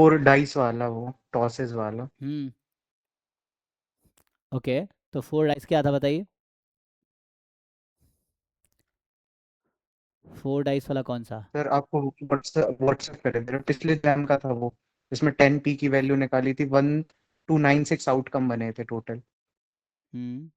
4 dice वाला, वो tosses वाला। ओके, तो 4 डाइस क्या था बताइए? 4 डाइस वाला कौन सा? सर आपको व्हाट्सएप करे थे पिछले एग्जाम का था वो, जिसमें 10p की वैल्यू निकाली थी, 1296 आउटकम बने थे टोटल। हम्म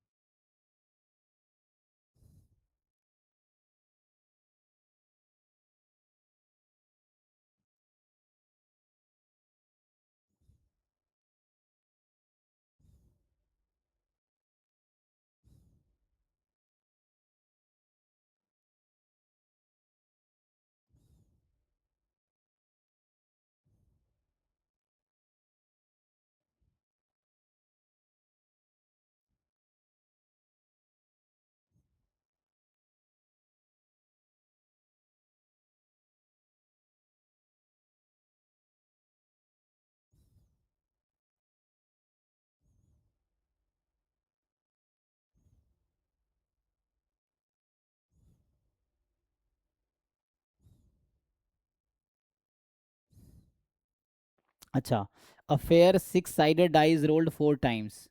अच्छा, a fair six sided die is rolled 4 times.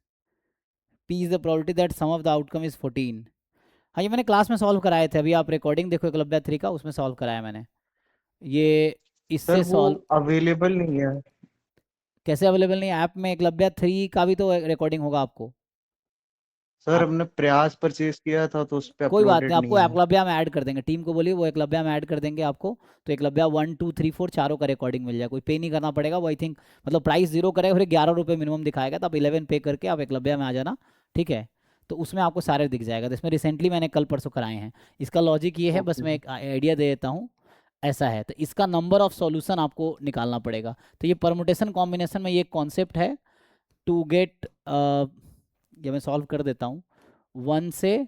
P is the probability that sum of the outcome is 14. हाँ, ये मैंने क्लास में सॉल्व कराए थे, अभी आप रिकॉर्डिंग देखो एकलव्य 3 का, उसमें सॉल्व कराया मैंने ये। सर इससे वो सॉल्व अवेलेबल नहीं है। कैसे अवेलेबल नहीं है? ऐप में एकलव्य 3 का भी तो रिकॉर्डिंग होगा आपको। सर आप हमने प्रयास परचेज किया था तो उस पे कोई बात नहीं, अपलोडेड आपको नहीं है। एकलव्य में ऐड कर देंगे, टीम को बोलिए वो एकलव्य में ऐड कर देंगे आपको। तो एकलव्य 1 2 3 4 चारों का रिकॉर्डिंग मिल जाएगा, कोई पे नहीं करना पड़ेगा वो। आई थिंक मतलब प्राइस जीरो करेगा, फिर 11 रुपये मिनिमम दिखाएगा, तो आप 11 पे करके आप एकलव्य में आ जाना। ठीक है, तो उसमें आपको सारे दिख जाएगा। तो इसमें रिसेंटली मैंने कल परसों कराए हैं। इसका लॉजिक ये है, बस ओके। मैं एक आइडिया दे देता हूँ। ऐसा है, तो इसका नंबर ऑफ सॉल्यूशन आपको निकालना पड़ेगा। तो ये परमुटेशन कॉम्बिनेशन में ये कॉन्सेप्ट है टू गेट, ये मैं सॉल्व कर देता हूँ, 1 से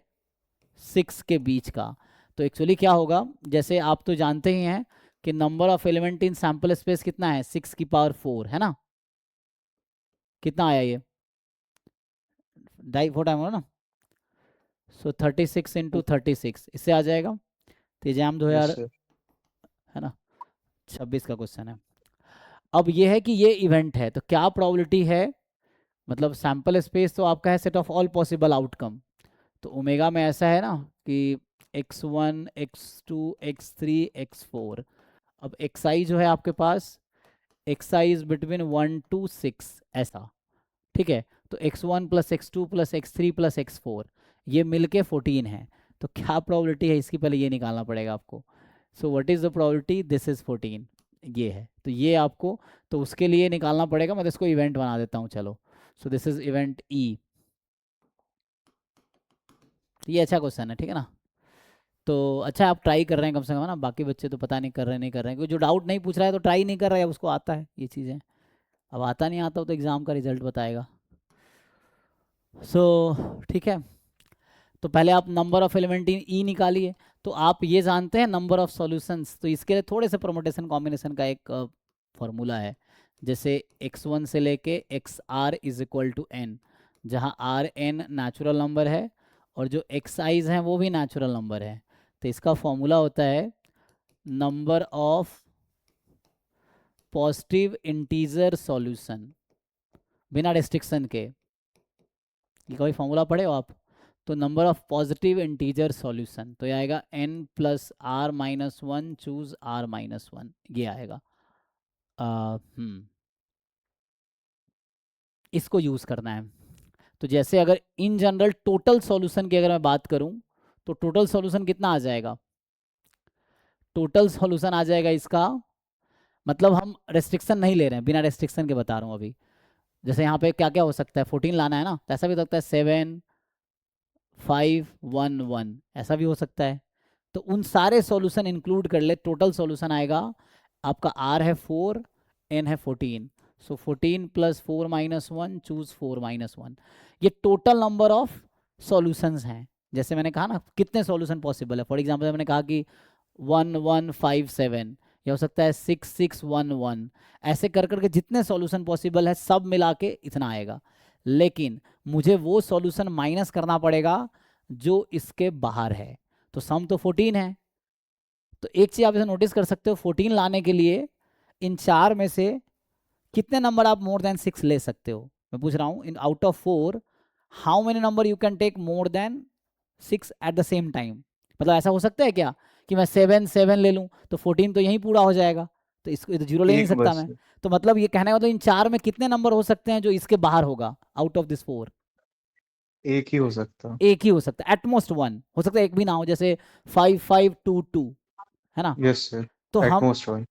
6 के बीच का। तो एक्चुअली क्या होगा, जैसे आप तो जानते ही हैं कि number of element in sample space कितना है, 6 की पावर 4 है ना। कितना आया ये? ढाई 4 टाइम होगा ना। सो 36 × 36 इससे आ जाएगा। तो एग्जाम दो यस हजार सर। है ना, 26 का क्वेश्चन है। अब ये है कि ये इवेंट है, तो क्या प्रोबेबिलिटी है, मतलब सैम्पल स्पेस तो आपका है set of all possible outcome. तो ओमेगा में ऐसा है ना कि x1 x2 x3 x4। अब xi जो है आपके पास, xi इज बिटवीन 1 to 6 ऐसा। ठीक है, तो x1 plus x2 plus x3 plus x4 ये मिलके 14 है। तो क्या प्रोबेबिलिटी है इसकी, पहले ये निकालना पड़ेगा आपको। So what is the probability, this is 14, ये है। तो ये आपको, तो उसके लिए निकालना पड़ेगा। मैं तो इसको इवेंट बना देता हूँ, चलो। So this is event E. ये अच्छा क्वेश्चन है, ठीक है ना। तो अच्छा, आप ट्राई कर रहे हैं कम से कम, है ना। बाकी बच्चे तो पता नहीं कर रहे, नहीं कर रहे हैं, क्योंकि जो डाउट नहीं पूछ रहा है तो ट्राई नहीं कर रहा है, उसको आता है ये चीज़ें। अब आता नहीं आता हो तो एग्ज़ाम का रिजल्ट बताएगा। ठीक है, तो पहले आप नंबर ऑफ एलिमेंट इन ई निकालिए। तो आप ये जानते हैं नंबर ऑफ सॉल्यूशंस, तो इसके लिए थोड़े से परमुटेशन कॉम्बिनेशन का एक फॉर्मूला है। जैसे x1 से लेके X R is equal to N, जहाँ आर एन नेचुरल नंबर है और जो एक्स आईज हैं वो भी नेचुरल नंबर है। तो इसका फॉर्मूला होता है number of positive integer solution, बिना रिस्ट्रिक्शन के। ये कभी फॉर्मूला पढ़े हो आप? तो number of positive integer solution तो ये आएगा n+r−1 चूज r−1, ये आएगा। इसको यूज़ करना है। तो जैसे अगर इन जनरल टोटल सॉल्यूशन की अगर मैं बात करूं, तो टोटल सॉल्यूशन कितना आ जाएगा? टोटल सॉल्यूशन आ जाएगा इसका, मतलब हम रेस्ट्रिक्शन नहीं ले रहे हैं, बिना रेस्ट्रिक्शन के बता रहा हूँ अभी। जैसे यहाँ पे क्या क्या हो सकता है, 14 लाना है ना, तो ऐसा भी हो सकता है 7 5 1 1, ऐसा भी हो सकता है। तो उन सारे सॉल्यूशन इंक्लूड कर ले, टोटल सॉल्यूशन आएगा आपका। आर है 4, एन है 14। सो 14 + 4 - 1 चूज 4 - 1। ये टोटल नंबर ऑफ सॉल्यूशंस हैं। जैसे मैंने कहा ना कितने सॉल्यूशन पॉसिबल है, फॉर एग्जाम्पल मैंने कहा कि 1157, या हो सकता है 6611। ऐसे कर करके जितने सॉल्यूशन पॉसिबल है सब मिला के इतना आएगा। लेकिन मुझे वो सॉल्यूशन माइनस करना पड़ेगा जो इसके बाहर है। तो सम तो 14 है। तो एक चीज आप इसे नोटिस कर सकते हो, 14 लाने के लिए इन चार में से कितने नंबर आप मोर देन 6 ले सकते हो, मैं पूछ रहा हूँ, in out of 4 how many number you can take more than 6 at the same time. मतलब ऐसा हो सकता है क्या कि मैं 7 7 ले लूँ तो 14 तो यहीं पूरा हो जाएगा, तो इसको तो जीरो ले नहीं एक सकता बस मैं। तो मतलब ये कहने का मतलब इन 4 में कितने नंबर हो सकते हैं जो इसके बाहर होगा आउट ऑफ दिस 4? एक ही हो सकता। एक ही हो सकता है, एटमोस्ट वन हो सकता है, एक भी ना हो, जैसे 5 5 2 2, है ना। Yes sir. तो हम एटमोस्ट वन।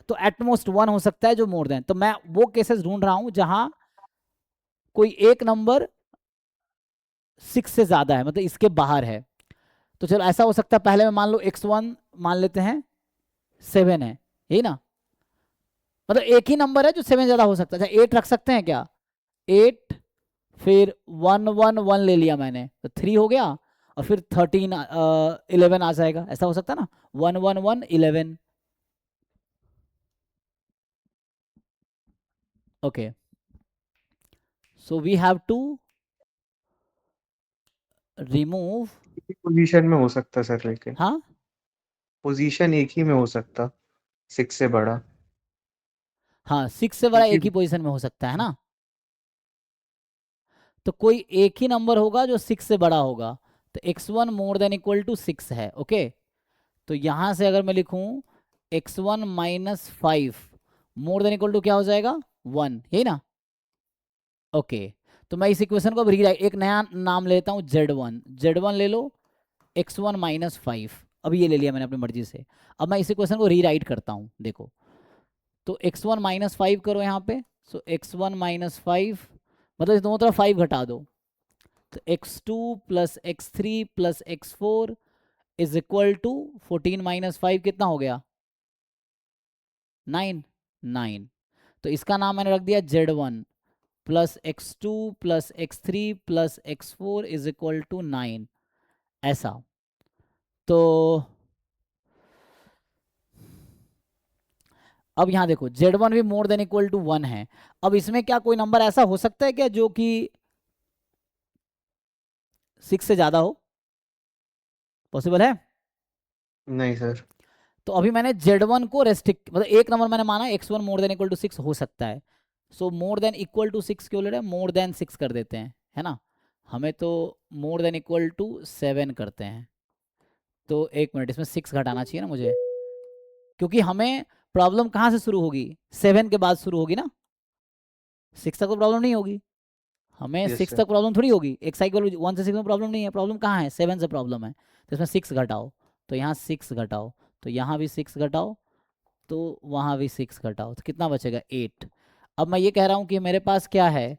तो एटमोस्ट वन हो सकता है जो मोर देन, तो मैं वो केसेस ढूंढ रहा हूं जहां कोई एक नंबर 6 से ज्यादा है, मतलब इसके बाहर है। तो चलो ऐसा हो सकता है, पहले में मान लो x1 मान लेते हैं 7 है, यही ना। मतलब एक ही नंबर है जो 7 ज्यादा हो सकता है। अच्छा 8 रख सकते हैं क्या? 8 फिर 1 1 1 ले लिया मैंने तो 3 हो गया, और फिर 13 11 आ जाएगा, ऐसा हो सकता है ना, 1 1 1 11। Okay, so we have to remove. Position में हो सकता सर, लेकिन हाँ पोजीशन एक ही में हो सकता, 6 से बड़ा। हाँ, 6 से बड़ा क्योंकि एक ही पोजीशन में हो सकता है ना। तो कोई एक ही नंबर होगा जो 6 से बड़ा होगा, तो x1 more than equal to 6 है। ओके, तो यहां से अगर मैं लिखूं x1 minus 5 more than equal to क्या हो जाएगा, 1, यही ना। ओके, तो मैं इस इक्वेशन को अब रीराइट, एक नया नाम लेता हूं z1, z1 ले लो, x1 माइनस 5, अब ये ले लिया मैंने अपनी मर्जी से। अब मैं इस इक्वेशन को रीराइट करता हूं, देखो, तो x1 माइनस 5 करो यहाँ पे, सो x1 माइनस 5, मतलब इस दोनों तरफ 5 घटा दो, तो x2 plus x3 plus x4 is equal to 14 minus 5 कितना हो गया, 9 9। तो इसका नाम मैंने रख दिया z1 plus x2 plus x3 plus x4 is equal to 9, ऐसा। तो अब यहाँ देखो z1 भी मोर देन इक्वल टू 1 है। अब इसमें क्या कोई नंबर ऐसा हो सकता है क्या जो कि 6 से ज्यादा हो? पॉसिबल है? नहीं सर। तो अभी मैंने z1 को रेस्ट्रिक्ट, मतलब एक नंबर मैंने माना x1 more than equal to 6 हो सकता है। सो मोर देन इक्वल टू 6 क्यों ले रहे हैं, मोर देन 6 कर देते हैं, है ना। हमें तो मोर देन इक्वल टू 7 करते हैं। तो एक मिनट, इसमें 6 घटाना चाहिए ना मुझे, क्योंकि हमें प्रॉब्लम कहाँ से शुरू होगी, 7 के बाद शुरू होगी ना, 6 तक तो प्रॉब्लम नहीं होगी। हमें यस 6 सर। तक प्रॉब्लम थोड़ी होगी, एक साइकिल 1 से 6 में प्रॉब्लम नहीं है, प्रॉब्लम कहाँ है, 7 से प्रॉब्लम है। तो इसमें 6 घटाओ, तो यहाँ 6 घटाओ, तो यहाँ भी 6 घटाओ, तो वहाँ भी 6 घटाओ, तो कितना बचेगा, 8। अब मैं ये कह रहा हूँ कि मेरे पास क्या है,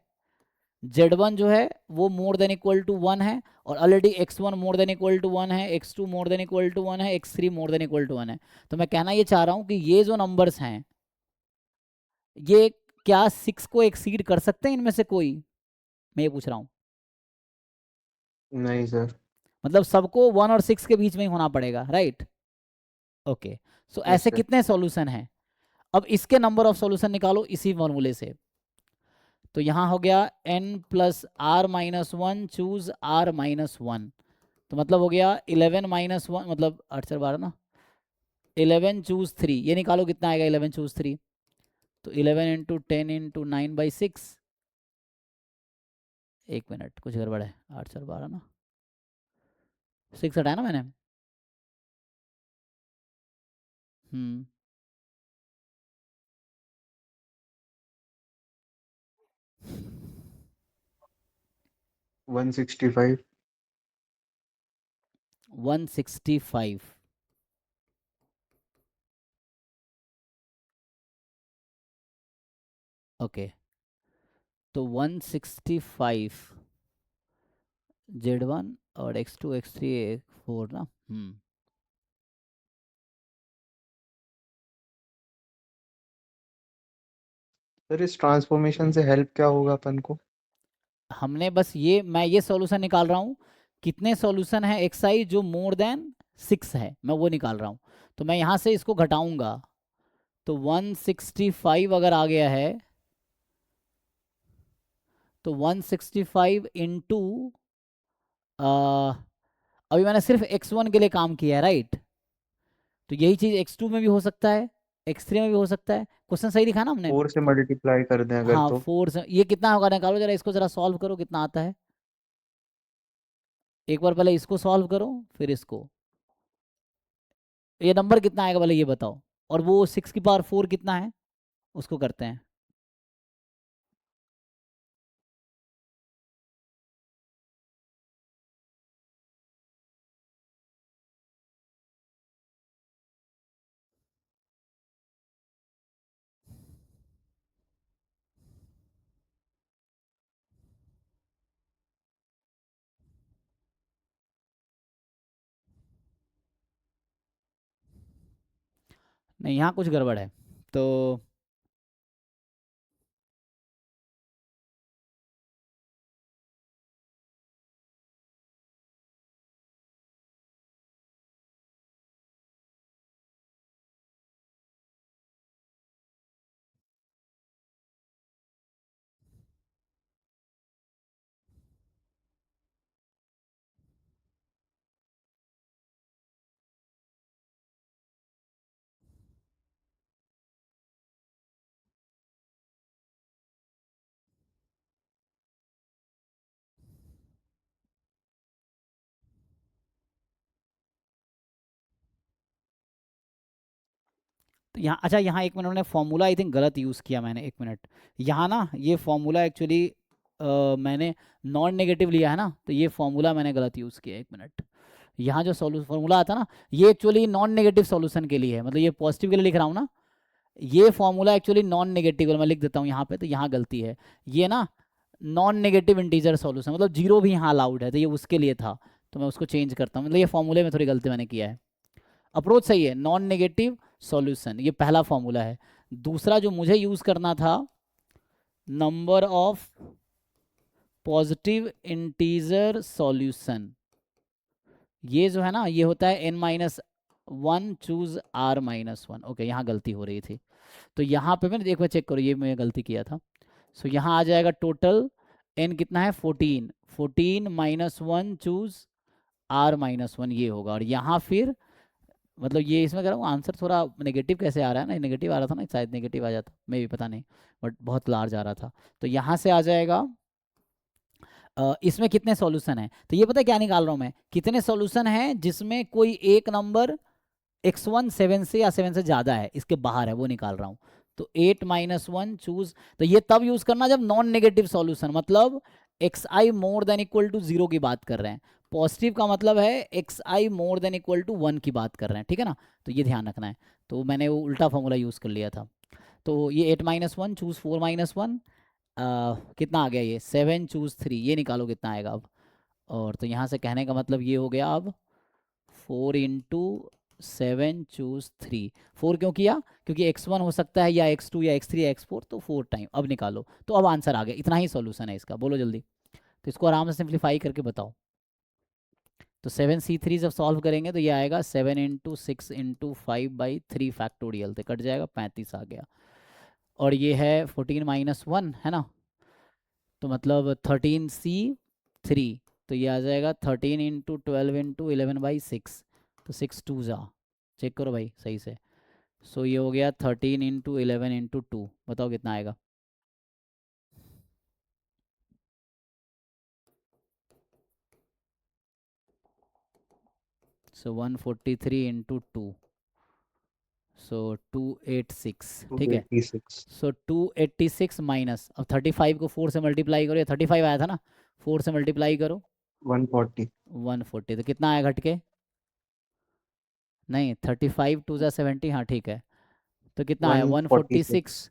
z1 जो है वो मोर देन इक्वल टू 1 है, और already x1 more than equal to 1 है, x2 more than equal to 1 है, x3 more than equal to 1 है। तो मैं कहना ये चाह रहा हूँ कि ये जो नंबर्स हैं ये क्या 6 को एक्सीड कर सकते हैं, इनमें से कोई, मैं ये पूछ रहा हूँ। नहीं सर। मतलब सबको 1 और 6 के बीच में ही होना पड़ेगा, राइट। ओके, सो यस ऐसे सर। कितने सॉल्यूशन हैं? अब इसके नंबर ऑफ सॉल्यूशन निकालो इसी फॉर्मूले से। तो यहाँ हो गया n plus R minus one choose R minus one, तो मतलब हो गया 11 माइनस वन, मतलब 8 से 12 ना, 11 चूज 3, ये निकालो कितना आएगा 11 चूज 3, तो 11 इंटू 10 इंटू 9/6। एक मिनट, कुछ गड़बड़ है, 8 से 12 ना, 6 हटाया ना मैंने। हम्म 165। 165। ओके, तो 165 z1 और x2 x3 x4 ना। सर इस ट्रांसफॉर्मेशन से हेल्प क्या होगा अपन को? हमने बस ये, मैं ये सॉल्यूशन निकाल रहा हूँ, कितने सॉल्यूशन है एक्स आई जो मोर देन 6 है, मैं वो निकाल रहा हूँ। तो मैं यहाँ से इसको घटाऊंगा, तो 165 अगर आ गया है, तो 165 इंटू, अभी मैंने सिर्फ x1 के लिए काम किया है, राइट। तो यही चीज़ x2 में भी हो सकता है, x3 में भी हो सकता है, क्वेश्चन सही लिखा ना हमने? 4 से मल्टीप्लाई कर दें अगर हाँ तो। 4 से ये कितना होगा निकालो जरा, इसको जरा सॉल्व करो कितना आता है। एक बार पहले इसको सॉल्व करो फिर इसको। ये नंबर कितना आएगा पहले ये बताओ। और वो 6 की पावर 4 कितना है उसको करते हैं। नहीं यहाँ कुछ गड़बड़ है तो। तो यहाँ अच्छा यहाँ एक मिनट, मैंने फॉर्मूला आई थिंक गलत यूज़ किया मैंने, एक मिनट। यहाँ ना ये फॉर्मूला एक्चुअली मैंने नॉन नेगेटिव लिया है ना, तो ये फॉर्मूला मैंने गलत यूज़ किया, एक मिनट। यहाँ जो फॉर्मूला आता है ना, ये एक्चुअली नॉन नेगेटिव सॉल्यूशन के लिए है, मतलब ये पॉजिटिव के लिए लिख रहा हूँ ना। ये फॉर्मूला एक्चुअली नॉन नेगेटिव, मैं लिख देता हूँ यहाँ पे, तो यहाँ गलती है। ये ना नॉन नेगेटिव इंटीजर सॉल्यूशन, मतलब जीरो भी यहाँ अलाउड है, तो ये उसके लिए था। तो मैं उसको चेंज करता हूँ, मतलब ये फॉर्मूले में थोड़ी गलती मैंने किया है। अप्रोच सही है, नॉन नेगेटिव सॉल्यूशन, ये पहला फॉर्मूला है। दूसरा जो मुझे यूज करना था, number of positive integer solution, ये जो है ना ये होता है n-1 चूज r-1। ओके यहाँ गलती हो रही थी, तो यहाँ पे मैंने एक बार चेक करो, ये मैं गलती किया था। सो यहाँ आ जाएगा टोटल n कितना है 14, 14-1 चूज r-1 ये होगा। और यहाँ फिर मतलब ये इसमें कह रहा हूँ आंसर थोड़ा नेगेटिव कैसे आ रहा है ना, नेगेटिव आ रहा था ना, शायद नेगेटिव आ जाता, मैं भी पता नहीं, बट बहुत लार्ज आ रहा था। तो यहाँ से आ जाएगा इसमें कितने सॉल्यूशन हैं, तो ये पता है क्या निकाल रहा हूँ मैं, कितने सॉल्यूशन हैं जिसमें कोई एक नंबर x1 7 से या 7 से ज़्यादा है, इसके बाहर है, वो निकाल रहा हूँ। तो 8-1 चूज, तो ये तब यूज करना जब नॉन नेगेटिव सॉल्यूशन, मतलब xi more than equal to 0 की बात कर रहे हैं। पॉजिटिव का मतलब है xi more than equal to 1 की बात कर रहे हैं, ठीक है ना। तो ये ध्यान रखना है, तो मैंने वो उल्टा फॉर्मूला यूज कर लिया था। तो ये 8-1 चूज 4-1, कितना आ गया ये 7 चूज 3, ये निकालो कितना आएगा अब। और तो यहाँ से कहने का मतलब ये हो गया अब 4 × 7 चूज 3। 4 क्यों किया, क्योंकि x1 हो सकता है या x2 या x3 या x4, तो 4 टाइम। अब निकालो, तो अब आंसर आ गया, इतना ही सॉल्यूशन है इसका, बोलो जल्दी। तो इसको आराम से सिंप्लीफाई करके बताओ। तो 7c3 जब सॉल्व करेंगे तो ये आएगा 7 × 6 × 5/3 फैक्टोरियल, तो कट जाएगा 35 आ गया। और ये है 14-1 है ना, तो मतलब 13c3, तो ये आ जाएगा 13 × 12 × 11/6, तो 6 2 जा, चेक करो भाई सही से। सो ये हो गया 13 × 11 × 2, बताओ कितना आएगा। सो 143 × 2, सो 286, ठीक है। 286। सो 286 माइनस, अब 35 को 4 से मल्टीप्लाई करो, ये 35 आया था ना, 4 से मल्टीप्लाई करो 140। 140, तो कितना आया घट के, नहीं 35 2 ज़ा 70, हाँ ठीक है। तो कितना आया 146। 146।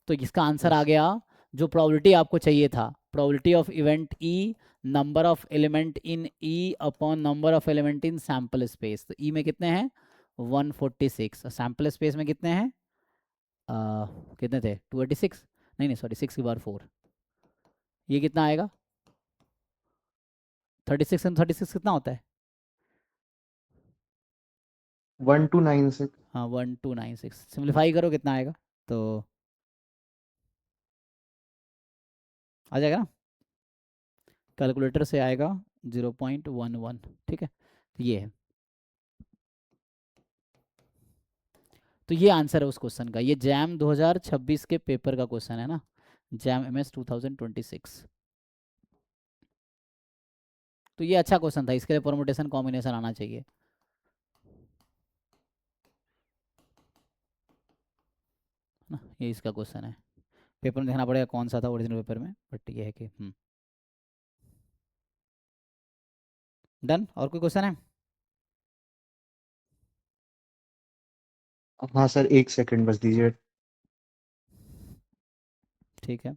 तो इसका आंसर आ यस। गया जो प्रॉबिलिटी आपको चाहिए था, probability of event E, number of element in E upon number of element in sample space. तो ई में कितने हैं 146, सैम्पल स्पेस में कितने हैं कितने थे 286, नहीं नहीं सॉरी 6 की पावर 4, ये कितना आएगा 36 एंड 36 कितना होता है, 1296। हाँ 1296, सिंप्लीफाई करो कितना आएगा, तो आ जाएगा ना, कैलकुलेटर से आएगा 0.11, ठीक है। तो ये है, तो ये आंसर है उस क्वेश्चन का। ये जैम 2026 के पेपर का क्वेश्चन है ना, जैम एमएस 2026। तो ये अच्छा क्वेश्चन था, इसके लिए परमुटेशन कॉम्बिनेशन आना चाहिए ना। ये इसका क्वेश्चन है, पेपर में देखना पड़ेगा कौन सा था ओरिजिनल पेपर में, बट ये है कि डन। और कोई क्वेश्चन है? हाँ सर, एक सेकंड बस दीजिए। ठीक है।